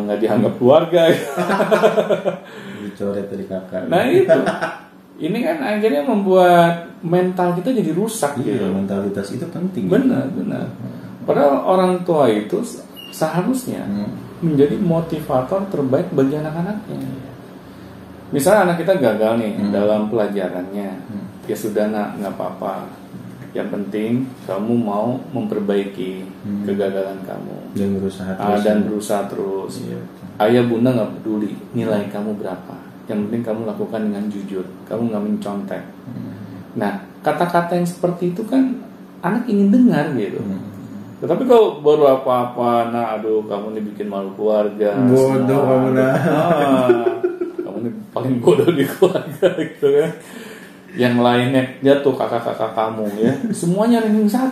nggak dianggap keluarga. Dicoret dari kakak. Nah itu, ini kan akhirnya membuat mental kita jadi rusak Iya, gitu. mentalitas itu penting. Benar. Padahal orang tua itu seharusnya menjadi motivator terbaik bagi anak-anaknya. Misalnya anak kita gagal nih dalam pelajarannya, ya sudah nak, nggak apa-apa. Yang penting kamu mau memperbaiki kegagalan kamu dan berusaha terus. Iya. Ayah bunda nggak peduli nilai kamu berapa. Yang penting kamu lakukan dengan jujur. Kamu nggak mencontek. Nah, kata-kata yang seperti itu kan anak ingin dengar gitu. Tetapi kalau baru apa-apa, nah aduh kamu nih bikin malu keluarga. Bodoh kamu nah. Kamu nih paling bodoh di keluarga gitu kan. Yang lainnya jatuh kakak-kakak kamu ya. Semuanya ranking 1.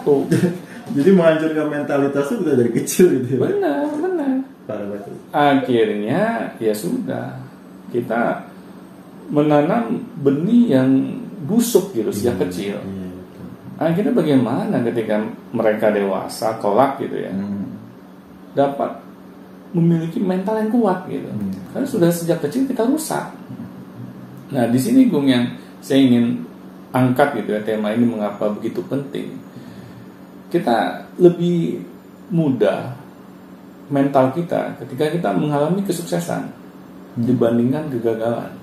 Jadi menghancurkan mentalitas itu udah dari kecil gitu. Benar. Parah banget. Akhirnya ya sudah, kita menanam benih yang busuk gitu sejak kecil. Akhirnya bagaimana ketika mereka dewasa kelak gitu ya, dapat memiliki mental yang kuat gitu. Karena sudah sejak kecil kita rusak. Nah di sini Gung yang saya ingin angkat gitu ya, tema ini mengapa begitu penting. Kita lebih mudah mental kita ketika kita mengalami kesuksesan dibandingkan kegagalan.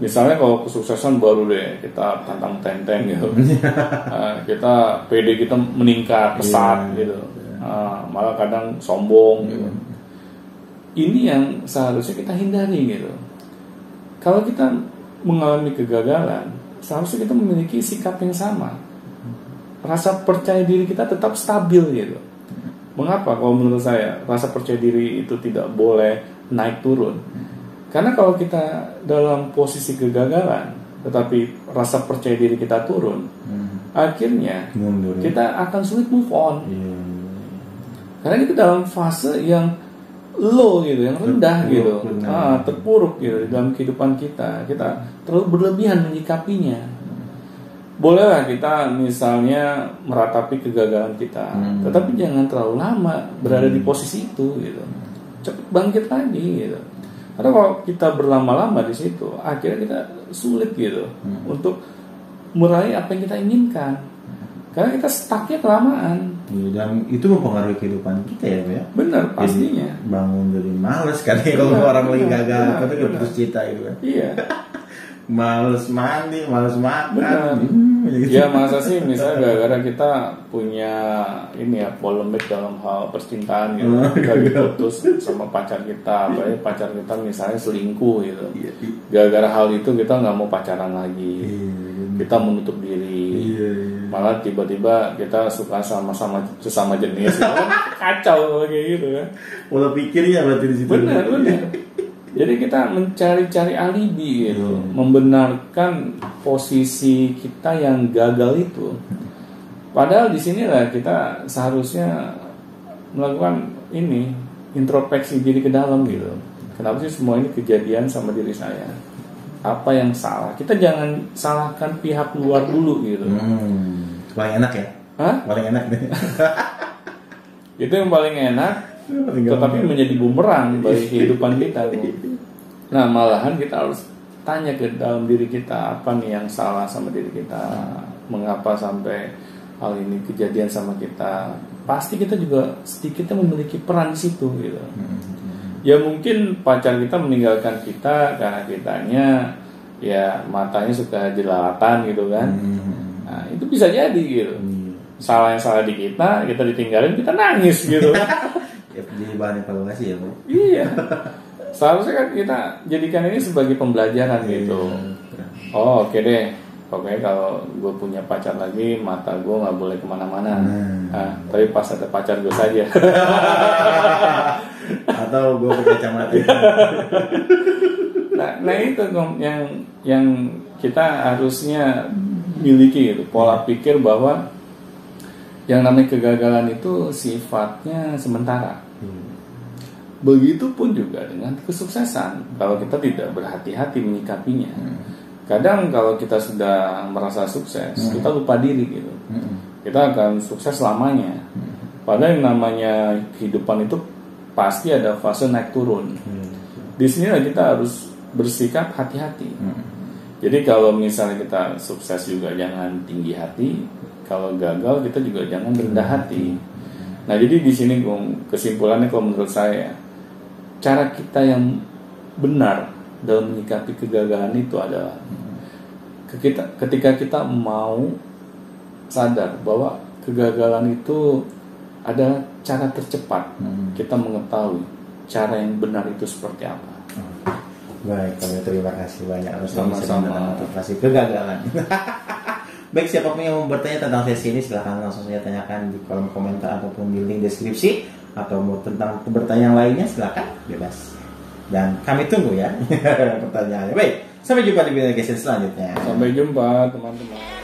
Misalnya kalau kesuksesan baru deh kita tantang tenteng gitu, kita PD kita meningkat pesat gitu, malah kadang sombong gitu. Ini yang seharusnya kita hindari gitu. Kalau kita mengalami kegagalan, seharusnya kita memiliki sikap yang sama. Rasa percaya diri kita tetap stabil gitu. Mengapa? Kalau menurut saya rasa percaya diri itu tidak boleh naik turun. Karena kalau kita dalam posisi kegagalan, tetapi rasa percaya diri kita turun, akhirnya kita akan sulit move on. Karena kita dalam fase yang low gitu, yang rendah gitu, terpuruk gitu dalam kehidupan kita. Kita terlalu berlebihan menyikapinya. Bolehlah kita misalnya meratapi kegagalan kita, tetapi jangan terlalu lama berada di posisi itu gitu. Cepat bangkit lagi gitu. Karena kalau kita berlama-lama di situ, akhirnya kita sulit gitu untuk meraih apa yang kita inginkan. Karena kita stucknya kelamaan. Dan itu mempengaruhi kehidupan kita ya. Benar, pastinya. Jadi, bangun jadi males kan ya kalau orang lagi gagal, kata putus cita gitu kan. Iya. Males mandi, males makan. Ya masa sih misalnya gara-gara kita punya ini ya polemik dalam hal percintaan gitu, kita diputus sama pacar kita, apalagi pacar kita misalnya selingkuh gitu. Gara-gara hal itu kita nggak mau pacaran lagi, kita menutup diri, malah tiba-tiba kita suka sama sesama jenis, gitu. Kacau kayak gitu kan. Pola pikirnya berarti di situ. Benar. Jadi kita mencari-cari alibi gitu, membenarkan posisi kita yang gagal itu. Padahal di sinilah kita seharusnya melakukan ini, introspeksi diri ke dalam gitu. Kenapa sih semua ini kejadian sama diri saya? Apa yang salah? Kita jangan salahkan pihak luar dulu gitu. Paling enak ya? Paling enak deh. Itu yang paling enak. Tetapi menjadi bumerang bagi kehidupan kita. Nah malahan kita harus tanya ke dalam diri kita, apa nih yang salah sama diri kita, mengapa sampai hal ini kejadian sama kita. Pasti kita juga sedikitnya memiliki peran di situ gitu. Ya mungkin pacar kita meninggalkan kita karena kitanya ya matanya suka jelalatan gitu kan. Nah itu bisa jadi gitu. Salah yang salah di kita ditinggalin, kita nangis gitu. Ya, jadi bahan evaluasi ya Bu. Iya. Seharusnya kan kita jadikan ini sebagai pembelajaran gitu. Oh oke deh. Pokoknya kalau gue punya pacar lagi, mata gue nggak boleh kemana-mana. Tapi pas ada pacar gue saja. Atau gue pakai kacamata. Nah itu yang kita harusnya miliki gitu. Pola pikir bahwa yang namanya kegagalan itu sifatnya sementara. Begitupun juga dengan kesuksesan. Kalau kita tidak berhati-hati menyikapinya, kadang kalau kita sudah merasa sukses, kita lupa diri gitu. Kita akan sukses selamanya. Padahal yang namanya kehidupan itu pasti ada fase naik turun. Di sini kita harus bersikap hati-hati. Jadi kalau misalnya kita sukses juga jangan tinggi hati, kalau gagal kita juga jangan rendah hati. Nah jadi di sini kesimpulannya kalau menurut saya, cara kita yang benar dalam menyikapi kegagalan itu adalah ketika kita mau sadar bahwa kegagalan itu ada cara tercepat, kita mengetahui cara yang benar itu seperti apa. Baik, kami terima kasih banyak atas sama-sama motivasi kegagalan. Baik, siapapun yang mau bertanya tentang sesi ini silahkan langsung saja tanyakan di kolom komentar ataupun di link deskripsi, atau mau tentang pertanyaan lainnya silahkan bebas. Dan kami tunggu ya pertanyaannya. Baik, sampai jumpa di video selanjutnya. Sampai jumpa teman-teman.